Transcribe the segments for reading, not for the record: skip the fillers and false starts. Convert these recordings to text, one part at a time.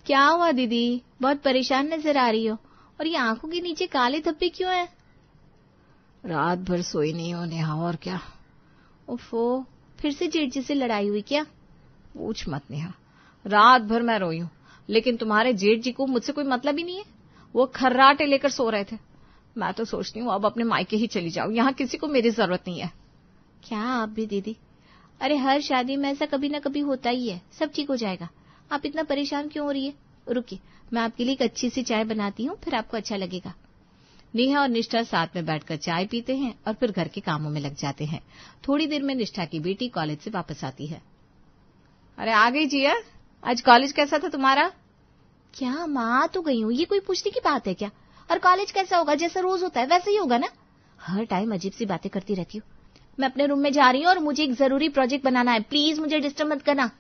क्या हुआ दीदी, बहुत परेशान नजर आ रही हो, और ये आंखों के नीचे काले धब्बे क्यों हैं? रात भर सोई नहीं हो नेहा, और क्या। ओफो, फिर से जेठ जी से लड़ाई हुई क्या? पूछ मत नेहा, रात भर मैं रोई हूं, लेकिन तुम्हारे जेठ जी को मुझसे कोई मतलब ही नहीं है। वो खर्राटे लेकर सो रहे थे। मैं तो सोचती हूँ अब अपने मायके ही चली जाऊं, यहाँ किसी को मेरी जरूरत नहीं है। क्या आप भी दीदी, अरे हर शादी में ऐसा कभी ना कभी होता ही है, सब ठीक हो जाएगा। आप इतना परेशान क्यों हो रही है? रुकिए, मैं आपके लिए एक अच्छी सी चाय बनाती हूँ, फिर आपको अच्छा लगेगा। नेहा और निष्ठा साथ में बैठकर चाय पीते हैं और फिर घर के कामों में लग जाते हैं। थोड़ी देर में निष्ठा की बेटी कॉलेज से वापस आती है। अरे आ गई जिया, आज कॉलेज कैसा था तुम्हारा? क्या माँ, तो गई हूँ, ये कोई पूछने की बात है क्या? और कॉलेज कैसा होगा, जैसा रोज होता है वैसे ही होगा ना। हर टाइम अजीब सी बातें करती रहती हूँ। मैं अपने रूम में जा रही हूँ और मुझे एक जरूरी प्रोजेक्ट बनाना है, प्लीज मुझे डिस्टर्ब मत करना।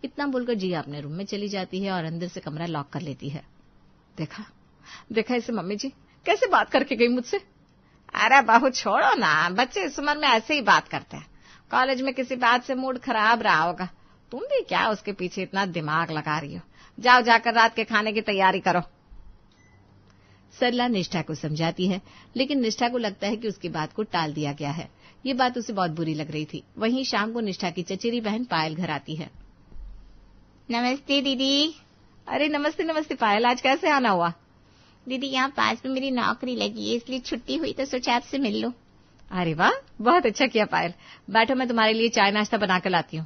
इतना बोलकर जिया अपने रूम में चली जाती है और अंदर से कमरा लॉक कर लेती है। देखा देखा इसे मम्मी जी कैसे बात करके गई मुझसे। अरे बहू छोड़ो ना, बच्चे इस उम्र में ऐसे ही बात करते हैं। कॉलेज में किसी बात से मूड खराब रहा होगा, तुम भी क्या उसके पीछे इतना दिमाग लगा रही हो। जाओ जाकर रात के खाने की तैयारी करो। सरला निष्ठा को समझाती है, लेकिन निष्ठा को लगता है कि उसकी बात को टाल दिया गया है। ये बात उसे बहुत बुरी लग रही थी। वहीं शाम को निष्ठा की चचेरी बहन पायल घर आती है। नमस्ते दीदी। अरे नमस्ते नमस्ते पायल, आज कैसे आना हुआ? दीदी यहाँ पास में मेरी नौकरी लगी है, इसलिए छुट्टी हुई तो सोचा आपसे मिल लो। अरे वाह, बहुत अच्छा किया पायल। बैठो, मैं तुम्हारे लिए चाय नाश्ता बनाकर लाती हूँ।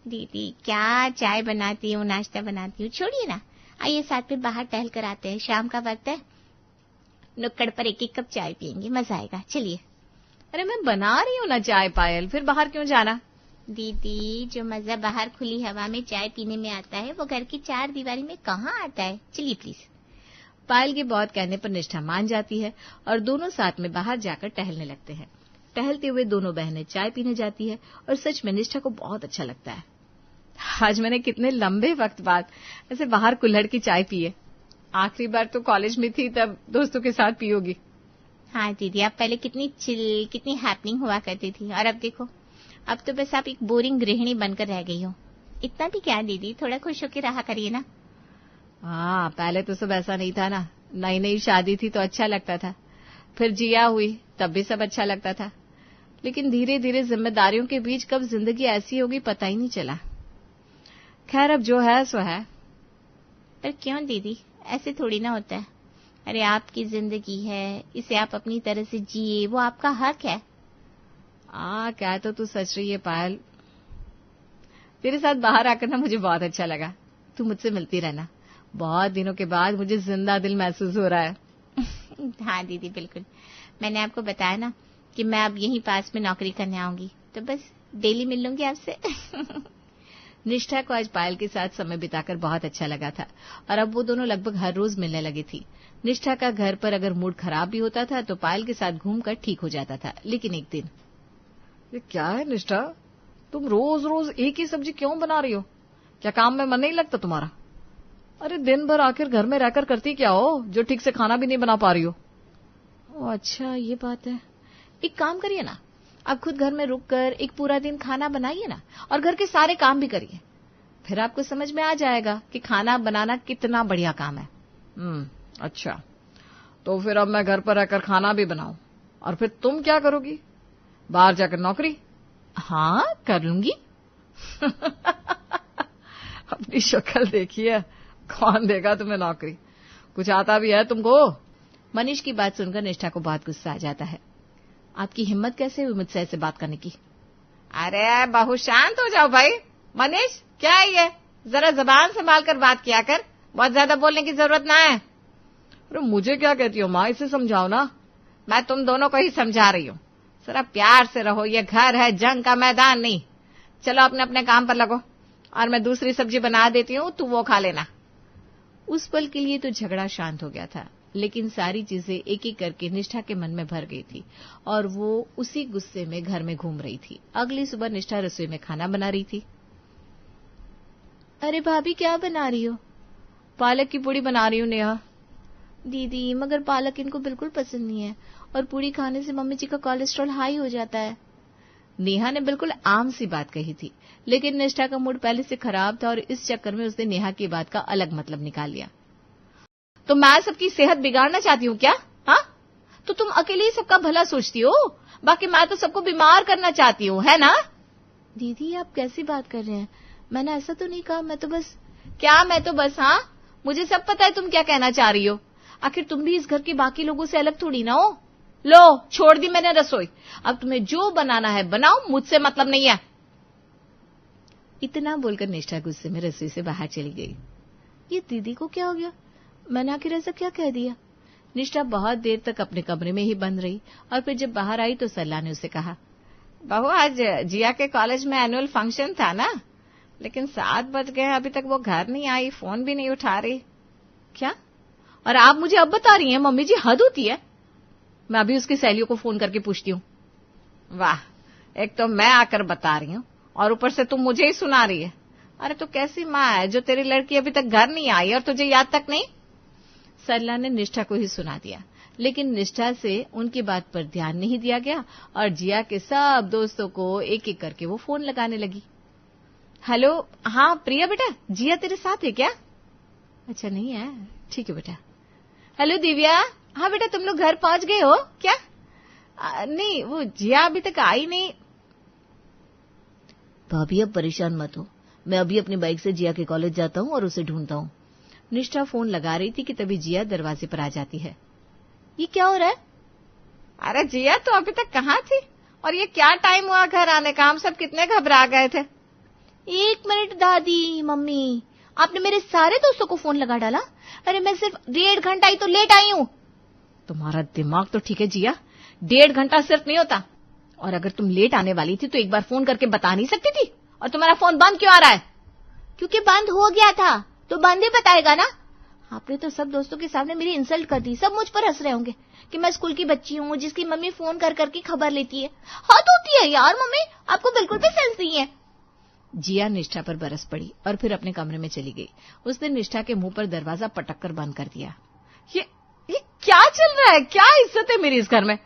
दीदी क्या चाय बनाती हूँ नाश्ता बनाती हूँ, छोड़िए ना, आइए साथ में बाहर टहल कर आते हैं, शाम का वक्त है, नुक्कड़ पर एक एक कप चाय पियेंगे, मजा आएगा, चलिए। अरे मैं बना रही हूँ ना चाय पायल, फिर बाहर क्यों जाना? दीदी जो मजा बाहर खुली हवा में चाय पीने में आता है वो घर की चार दीवारी में कहाँ आता है, चलिए प्लीज। पायल के बहुत कहने पर निष्ठा मान जाती है और दोनों साथ में बाहर जाकर टहलने लगते हैं। टहलते हुए दोनों बहनें चाय पीने जाती है और सच में निष्ठा को बहुत अच्छा लगता है। आज मैंने कितने लंबे वक्त बाद ऐसे बाहर कुल्हड़ की चाय पी है। आखिरी बार तो कॉलेज में थी, तब दोस्तों के साथ पी होगी। हाँ दीदी, आप पहले कितनी चिल, कितनी हैपनिंग हुआ करती थी, और अब देखो, अब तो बस आप एक बोरिंग गृहिणी बनकर रह गई हो। इतना भी क्या दीदी, थोड़ा खुश होकर रहा करिए ना। हाँ, पहले तो सब ऐसा नहीं था ना, नई नई शादी थी तो अच्छा लगता था, फिर जिया हुई तब भी सब अच्छा लगता था, लेकिन धीरे धीरे जिम्मेदारियों के बीच कब जिंदगी ऐसी होगी पता ही नहीं चला। खैर अब जो है सो है। पर क्यों दीदी, ऐसे थोड़ी ना होता है। अरे आपकी जिंदगी है, इसे आप अपनी तरह से जिए, वो आपका हक है। क्या तो तू सच रही है पायल। तेरे साथ बाहर आकर ना मुझे बहुत अच्छा लगा। तू मुझसे मिलती रहना, बहुत दिनों के बाद मुझे जिंदा दिल महसूस हो रहा है। हाँ दीदी बिल्कुल, मैंने आपको बताया ना कि मैं अब यहीं पास में नौकरी करने आऊंगी, तो बस डेली मिल लूंगी आपसे। निष्ठा को आज पायल के साथ समय बिताकर बहुत अच्छा लगा था और अब वो दोनों लगभग हर रोज मिलने लगी थी। निष्ठा का घर पर अगर मूड खराब भी होता था तो पायल के साथ घूमकर ठीक हो जाता था। लेकिन एक दिन, ये क्या है निष्ठा, तुम रोज रोज एक ही सब्जी क्यों बना रही हो? क्या काम में मन नहीं लगता तुम्हारा? अरे दिन भर आखिर घर में रहकर करती क्या हो जो ठीक से खाना भी नहीं बना पा रही हो? अच्छा ये बात है, एक काम करिए ना, आप खुद घर में रुककर एक पूरा दिन खाना बनाइए ना, और घर के सारे काम भी करिए, फिर आपको समझ में आ जाएगा कि खाना बनाना कितना बढ़िया काम है। अच्छा, तो फिर अब मैं घर पर रहकर खाना भी बनाऊं, और फिर तुम क्या करोगी? बाहर जाकर नौकरी? हाँ कर लूंगी। अपनी शक्ल देखिए, कौन देगा तुम्हें नौकरी? कुछ आता भी है तुमको? मनीष की बात सुनकर निष्ठा को बहुत गुस्सा आ जाता है। आपकी हिम्मत कैसे हुई मुझसे ऐसे बात करने की? अरे बहू शांत हो जाओ भाई। मनीष क्या है ये, जरा जबान संभाल कर बात किया कर, बहुत ज्यादा बोलने की जरूरत ना है। अरे मुझे क्या कहती हो माँ, इसे समझाओ ना। मैं तुम दोनों को ही समझा रही हूँ, जरा प्यार से रहो, ये घर है, जंग का मैदान नहीं। चलो अपने अपने काम पर लगो, और मैं दूसरी सब्जी बना देती हूँ, तू वो खा लेना। उस पल के लिए तो झगड़ा शांत हो गया था, लेकिन सारी चीजें एक एक करके निष्ठा के मन में भर गई थी और वो उसी गुस्से में घर में घूम रही थी। अगली सुबह निष्ठा रसोई में खाना बना रही थी। अरे भाभी क्या बना रही हो? पालक की पूड़ी बना रही हूँ नेहा। दीदी मगर पालक इनको बिल्कुल पसंद नहीं है, और पूड़ी खाने से मम्मी जी का कोलेस्ट्रॉल हाई हो जाता है। नेहा ने बिल्कुल आम सी बात कही थी, लेकिन निष्ठा का मूड पहले से खराब था और इस चक्कर में उसने नेहा की बात का अलग मतलब निकाल लिया। तो मैं सबकी सेहत बिगाड़ना चाहती हूँ क्या? हाँ, तो तुम अकेले ही सबका भला सोचती हो, बाकी मैं तो सबको बीमार करना चाहती हूँ, है ना? दीदी आप कैसी बात कर रहे हैं? मैंने ऐसा तो नहीं कहा। मैं तो बस हाँ, मुझे सब पता है तुम क्या कहना चाह रही हो। आखिर तुम भी इस घर के बाकी लोगों से अलग थोड़ी ना हो। लो, छोड़ दी मैंने रसोई, अब तुम्हें जो बनाना है बनाओ, मुझसे मतलब नहीं है। इतना बोलकर निष्ठा गुस्से में रसोई से बाहर चली गई। ये दीदी को क्या हो गया? मैंने आखिर ऐसा क्या कह दिया? निष्ठा बहुत देर तक अपने कमरे में ही बंद रही और फिर जब बाहर आई तो सरला ने उसे कहा, बहू आज जिया के कॉलेज में एनुअल फंक्शन था ना, लेकिन 7 बज गए, अभी तक वो घर नहीं आई, फोन भी नहीं उठा रही। क्या? और आप मुझे अब बता रही हैं? मम्मी जी हद होती है। मैं अभी उसकी सहेलियों को फोन करके पूछती हूँ। वाह, एक तो मैं आकर बता रही हूँ और ऊपर से तुम मुझे ही सुना रही है। अरे तो कैसी माँ है जो तेरी लड़की अभी तक घर नहीं आई और तुझे याद तक नहीं? सरला ने निष्ठा को ही सुना दिया, लेकिन निष्ठा से उनकी बात पर ध्यान नहीं दिया गया और जिया के सब दोस्तों को एक एक करके वो फोन लगाने लगी। हेलो, हाँ प्रिया बेटा, जिया तेरे साथ है क्या? अच्छा नहीं है, ठीक है बेटा। हेलो दिव्या, हाँ बेटा तुम लोग घर पहुंच गए हो क्या? नहीं, वो जिया अभी तक आई नहीं। भाभी अब परेशान मत हो, मैं अभी अपनी बाइक से जिया के कॉलेज जाता हूँ और उसे ढूंढता हूँ। निष्ठा फोन लगा रही थी कि तभी जिया दरवाजे पर आ जाती है। ये क्या हो रहा है? अरे जिया तो अभी तक कहाँ थी, और ये क्या टाइम हुआ घर आने का? हम सब कितने घबरा गए थे। 1 मिनट दादी, मम्मी, आपने मेरे सारे दोस्तों को फोन लगा डाला। अरे मैं सिर्फ 1.5 घंटा ही तो लेट आई हूँ। तुम्हारा दिमाग तो ठीक है जिया, 1.5 घंटा सिर्फ नहीं होता। और अगर तुम लेट आने वाली थी तो एक बार फोन करके बता नहीं सकती थी? और तुम्हारा फोन बंद क्यों आ रहा है? क्योंकि बंद हो गया था, तो बंद ही बताएगा ना। आपने तो सब दोस्तों के सामने मेरी इंसल्ट कर दी। सब मुझ पर हंस रहे होंगे कि मैं स्कूल की बच्ची हूँ जिसकी मम्मी फोन कर करके खबर लेती है। हद होती है यार मम्मी, आपको बिल्कुल भी सेंस नहीं है। जिया निष्ठा पर बरस पड़ी और फिर अपने कमरे में चली गई। उसने निष्ठा के मुंह पर दरवाजा पटक कर बंद कर दिया। ये क्या चल रहा है? क्या इज्जत है मेरी इस घर में?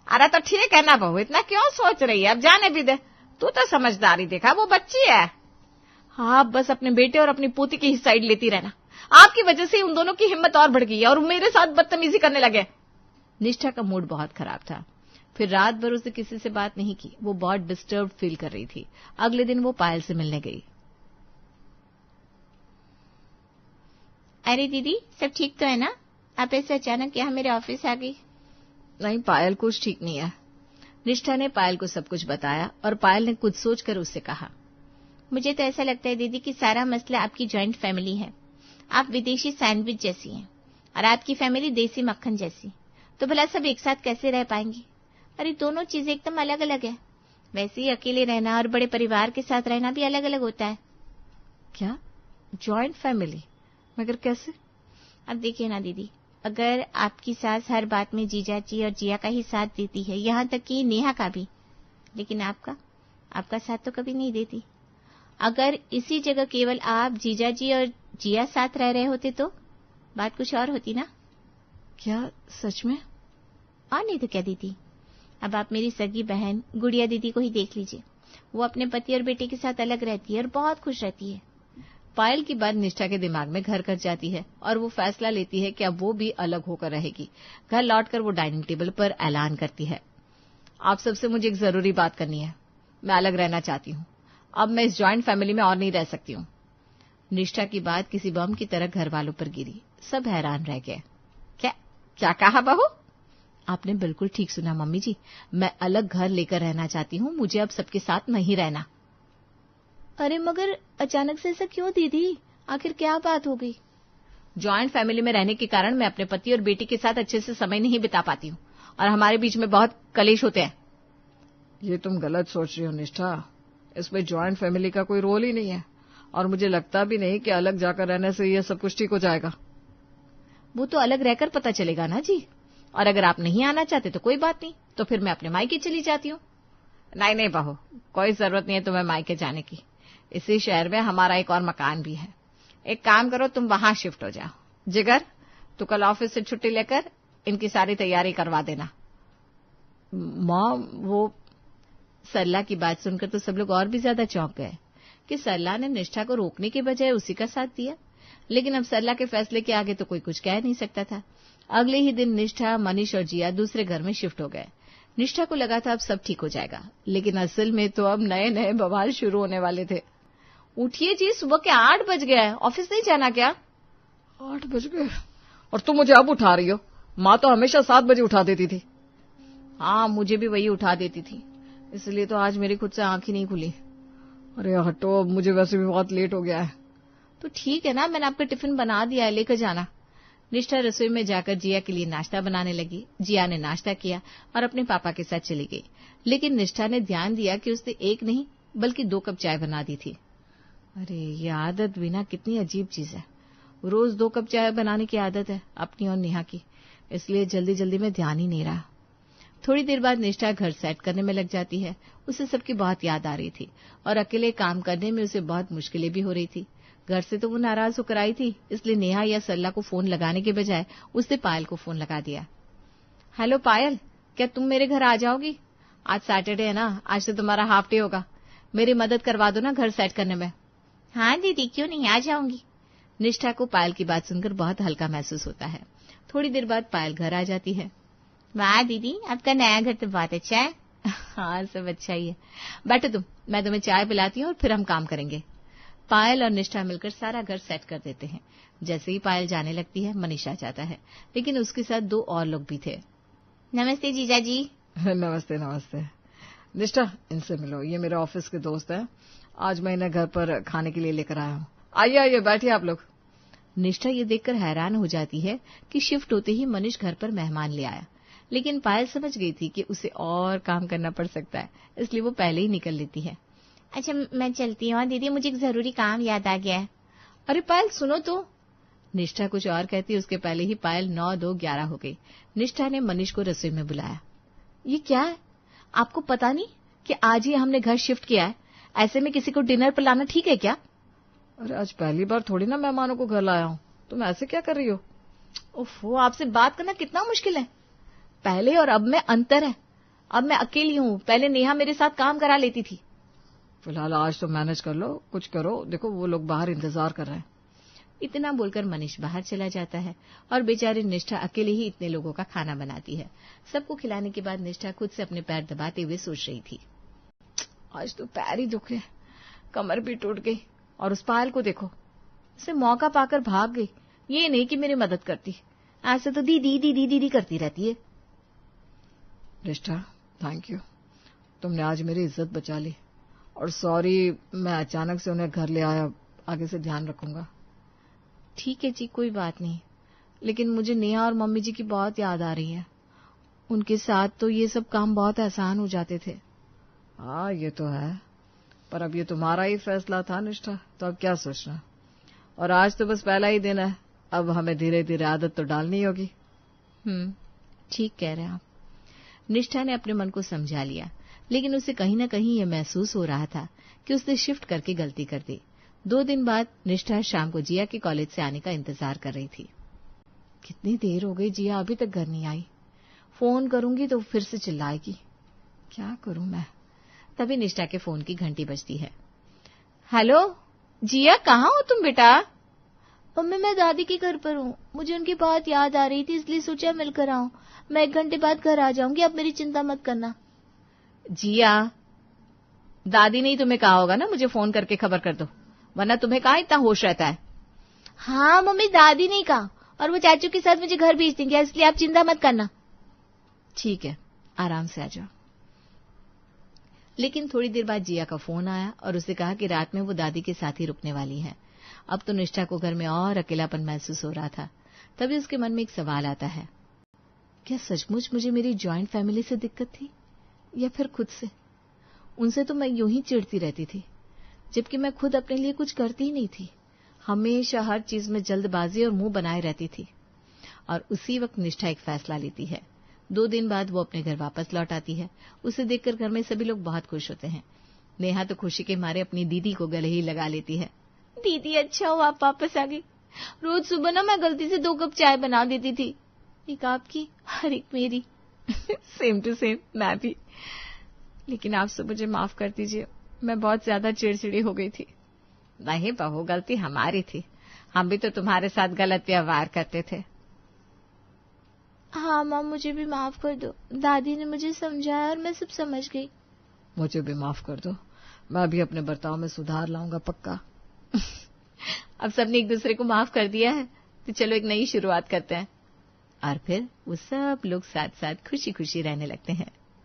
अरे तो ठीक है ना बहू, इतना क्यों सोच रही है? अब जाने भी दे, तू तो समझदारी दिखा, वो बच्ची है। हाँ, बस अपने बेटे और अपनी पोती की ही साइड लेती रहना। आपकी वजह से उन दोनों की हिम्मत और बढ़ गई है और मेरे साथ बदतमीजी करने लगे। निष्ठा का मूड बहुत खराब था। फिर रात भर उसने किसी से बात नहीं की। वो बहुत डिस्टर्ब फील कर रही थी। अगले दिन वो पायल से मिलने गई। अरे दीदी, सब ठीक तो है ना? आप ऐसे अचानक यहाँ मेरे ऑफिस आ गई? नहीं पायल, कुछ ठीक नहीं है। निष्ठा ने पायल को सब कुछ बताया और पायल ने कुछ सोचकर उससे कहा, मुझे तो ऐसा लगता है दीदी कि सारा मसला आपकी ज्वाइंट फैमिली है। आप विदेशी सैंडविच जैसी हैं और आपकी फैमिली देसी मक्खन जैसी। तो भला सब एक साथ कैसे रह पाएंगी? अरे दोनों चीजें एकदम अलग अलग है। वैसे ही अकेले रहना और बड़े परिवार के साथ रहना भी अलग अलग होता है। क्या ज्वाइंट फैमिली? मगर कैसे? अब देखिए ना दीदी, अगर आपकी सास हर बात में जीजाजी और जिया का ही साथ देती है, यहाँ तक कि नेहा का भी, लेकिन आपका साथ तो कभी नहीं देती। अगर इसी जगह केवल आप, जीजाजी और जिया साथ रह रहे होते तो बात कुछ और होती ना। क्या सच में? और नहीं तो क्या दीदी। अब आप मेरी सगी बहन गुड़िया दीदी को ही देख लीजिए। वो अपने पति और बेटे के साथ अलग रहती है और बहुत खुश रहती है। पायल की बात निष्ठा के दिमाग में घर कर जाती है और वो फैसला लेती है कि अब वो भी अलग होकर रहेगी। घर लौटकर वो डाइनिंग टेबल पर ऐलान करती है, आप सबसे मुझे एक जरूरी बात करनी है। मैं अलग रहना चाहती हूँ। अब मैं इस ज्वाइंट फैमिली में और नहीं रह सकती हूँ। निष्ठा की बात किसी बम की तरह घर वालों पर गिरी। सब हैरान रह गए। क्या कहा बहू? आपने बिल्कुल ठीक सुना मम्मी जी, मैं अलग घर लेकर रहना चाहती हूँ। मुझे अब सबके साथ नहीं रहना। अरे मगर अचानक से ऐसा क्यों दीदी? आखिर क्या बात हो गई? ज्वाइंट फैमिली में रहने के कारण मैं अपने पति और बेटी के साथ अच्छे से समय नहीं बिता पाती हूँ और हमारे बीच में बहुत कलेश होते हैं। ये तुम गलत सोच रही हो निष्ठा। इसमें ज्वाइंट फैमिली का कोई रोल ही नहीं है और मुझे लगता भी नहीं कि अलग जाकर रहने से ये सब कुछ ठीक हो जाएगा। वो तो अलग रहकर पता चलेगा ना जी। और अगर आप नहीं आना चाहते तो कोई बात नहीं, तो फिर मैं अपने मायके चली जाती हूँ। नहीं बहू, कोई जरूरत नहीं है तुम्हें मायके जाने की। इसी शहर में हमारा एक और मकान भी है। एक काम करो, तुम वहां शिफ्ट हो जाओ। जिगर, तू कल ऑफिस से छुट्टी लेकर इनकी सारी तैयारी करवा देना। माँ, वो सरला की बात सुनकर तो सब लोग और भी ज्यादा चौंक गए कि सरला ने निष्ठा को रोकने के बजाय उसी का साथ दिया। लेकिन अब सरला के फैसले के आगे तो कोई कुछ कह नहीं सकता था। अगले ही दिन निष्ठा, मनीष और जिया दूसरे घर में शिफ्ट हो गए। निष्ठा को लगा था अब सब ठीक हो जाएगा, लेकिन असल में तो अब नए नए बवाल शुरू होने वाले थे। उठिए जी, सुबह के 8 बज गए हैं, ऑफिस नहीं जाना क्या? 8 बज गए और तुम मुझे अब उठा रही हो? माँ तो हमेशा 7 बजे उठा देती थी। हाँ, मुझे भी वही उठा देती थी, इसलिए तो आज मेरी खुद से आंख ही नहीं खुली। अरे हटो, अब मुझे वैसे भी बहुत लेट हो गया है। तो ठीक है ना, मैंने आपका टिफिन बना दिया है, लेकर जाना। निष्ठा रसोई में जाकर जिया के लिए नाश्ता बनाने लगी। जिया ने नाश्ता किया और अपने पापा के साथ चली गई। लेकिन निष्ठा ने ध्यान दिया कि उसने 1 नहीं बल्कि 2 कप चाय बना दी थी। अरे, ये आदत भी ना कितनी अजीब चीज है। रोज 2 कप चाय बनाने की आदत है अपनी और नेहा की, इसलिए जल्दी जल्दी में ध्यान ही नहीं रहा। थोड़ी देर बाद निष्ठा घर सेट करने में लग जाती है। उसे सबकी बहुत याद आ रही थी और अकेले काम करने में उसे बहुत मुश्किलें भी हो रही थी। घर से तो वो नाराज होकर आई थी, इसलिए नेहा या सरला को फोन लगाने के बजाय उसने पायल को फोन लगा दिया। हेलो पायल, क्या तुम मेरे घर आ जाओगी? आज सैटरडे है ना, आज से तुम्हारा हाफ डे होगा। मेरी मदद करवा दो ना घर सेट करने में। हाँ दीदी, क्यों नहीं, आ जाऊंगी। निष्ठा को पायल की बात सुनकर बहुत हल्का महसूस होता है। थोड़ी देर बाद पायल घर आ जाती है। वाह दीदी, आपका नया घर तो बहुत अच्छा है। हाँ, सब अच्छा ही है। बैठो तुम, मैं तुम्हें चाय पिलाती हूँ और फिर हम काम करेंगे। पायल और निष्ठा मिलकर सारा घर सेट कर देते हैं। जैसे ही पायल जाने लगती है, मनीष आ जाता है, लेकिन उसके साथ 2 और लोग भी थे। नमस्ते जीजा जी। नमस्ते नमस्ते। निष्ठा, इनसे मिलो, ये मेरे ऑफिस के दोस्त हैं। आज मैं इन्हें घर पर खाने के लिए लेकर आया हूँ। आइए आइए, बैठिए आप लोग। निष्ठा ये देखकर हैरान हो जाती है कि शिफ्ट होते ही मनीष घर पर मेहमान ले आया। लेकिन पायल समझ गई थी कि उसे और काम करना पड़ सकता है, इसलिए वो पहले ही निकल लेती है। अच्छा, मैं चलती हूँ दीदी, मुझे एक जरूरी काम याद आ गया है। अरे पायल, सुनो तो। निष्ठा कुछ और कहती, उसके पहले ही पायल 9, 2, 11 हो गई। निष्ठा ने मनीष को रसोई में बुलाया। ये क्या है? आपको पता नहीं कि आज ही हमने घर शिफ्ट किया है? ऐसे में किसी को डिनर पर लाना ठीक है क्या? अरे आज पहली बार थोड़ी ना मेहमानों को घर लाया हूँ, तुम ऐसे क्या कर रही हो? ओफो, आपसे बात करना कितना मुश्किल है। पहले और अब में अंतर है। अब मैं अकेली हूँ, पहले नेहा मेरे साथ काम करा लेती थी। फिलहाल आज तो मैनेज कर लो, कुछ करो। देखो वो लोग बाहर इंतजार कर रहे हैं। इतना बोलकर मनीष बाहर चला जाता है और बेचारी निष्ठा अकेले ही इतने लोगों का खाना बनाती है। सबको खिलाने के बाद निष्ठा खुद से अपने पैर दबाते हुए सोच रही थी, आज तो पैर ही दुखे, कमर भी टूट गई, और उस पायल को देखो, उसे मौका पाकर भाग गई। ये नहीं कि मेरी मदद करती, ऐसे तो दीदी दीदी दीदी करती रहती है। निष्ठा, थैंक यू, तुमने आज मेरी इज्जत बचा ली। और सॉरी, मैं अचानक से उन्हें घर ले आया, आगे से ध्यान रखूंगा। ठीक है जी, कोई बात नहीं, लेकिन मुझे नेहा और मम्मी जी की बहुत याद आ रही है। उनके साथ तो ये सब काम बहुत आसान हो जाते थे। हाँ, ये तो है, पर अब ये तुम्हारा ही फैसला था निष्ठा, तो अब क्या सोचना। और आज तो बस पहला ही दिन है, अब हमें धीरे धीरे आदत तो डालनी होगी। ठीक कह रहे हैं आप। निष्ठा ने अपने मन को समझा लिया, लेकिन उसे कहीं न कहीं यह महसूस हो रहा था कि उसने शिफ्ट करके गलती कर दी। 2 दिन बाद निष्ठा शाम को जिया के कॉलेज से आने का इंतजार कर रही थी। कितनी देर हो गई, जिया अभी तक घर नहीं आई। फोन करूंगी तो फिर से चिल्लाएगी, क्या करूं मैं। तभी निष्ठा के फोन की घंटी बजती है। हेलो जिया, कहाँ हो तुम बेटा? मम्मी, मैं दादी के घर पर हूँ, मुझे उनकी बहुत याद आ रही थी, इसलिए सोचा मिलकर आऊं। मैं 1 घंटे बाद घर आ जाऊंगी, आप मेरी चिंता मत करना। जिया, दादी ने ही तुम्हें कहा होगा ना मुझे फोन करके खबर कर दो, वरना तुम्हें कहाँ इतना होश रहता है। हाँ मम्मी, दादी ने कहा, और वो चाचू के साथ मुझे घर भेज देंगे, इसलिए आप चिंता मत करना। ठीक है, आराम से आ जाओ। लेकिन थोड़ी देर बाद जिया का फोन आया और उसे कहा कि रात में वो दादी के साथ ही रुकने वाली है। अब तो निष्ठा को घर में और अकेलापन महसूस हो रहा था। तभी उसके मन में एक सवाल आता है, क्या सचमुच मुझे मेरी जॉइंट फैमिली से दिक्कत थी या फिर खुद से? उनसे तो मैं यूं ही चिढ़ती रहती थी, जबकि मैं खुद अपने लिए कुछ करती ही नहीं थी। हमेशा हर चीज में जल्दबाजी और मुंह बनाए रहती थी। और उसी वक्त निष्ठा एक फैसला लेती है। 2 दिन बाद वो अपने घर वापस लौट आती है। उसे देखकर घर में सभी लोग बहुत खुश होते हैं। नेहा तो खुशी के मारे अपनी दीदी को गले ही लगा लेती है। दीदी, अच्छा हो आप वापस आ गई। रोज सुबह ना मैं गलती से 2 कप चाय बना देती थी, एक आपकी और एक मेरी। सेम टू सेम, मैं भी। लेकिन आपसे मुझे माफ कर दीजिए, मैं बहुत ज्यादा चिड़चिड़ी हो गई थी। नहीं बहू, गलती हमारी थी, हम भी तो तुम्हारे साथ गलत व्यवहार करते थे। हाँ माँ, मुझे भी माफ कर दो, दादी ने मुझे समझाया और मैं सब समझ गई। मुझे भी माफ कर दो, मैं भी अपने बर्ताव में सुधार लाऊंगा पक्का। अब सबने एक दूसरे को माफ कर दिया है तो चलो एक नई शुरुआत करते हैं। और फिर वो सब लोग साथ साथ खुशी खुशी रहने लगते हैं।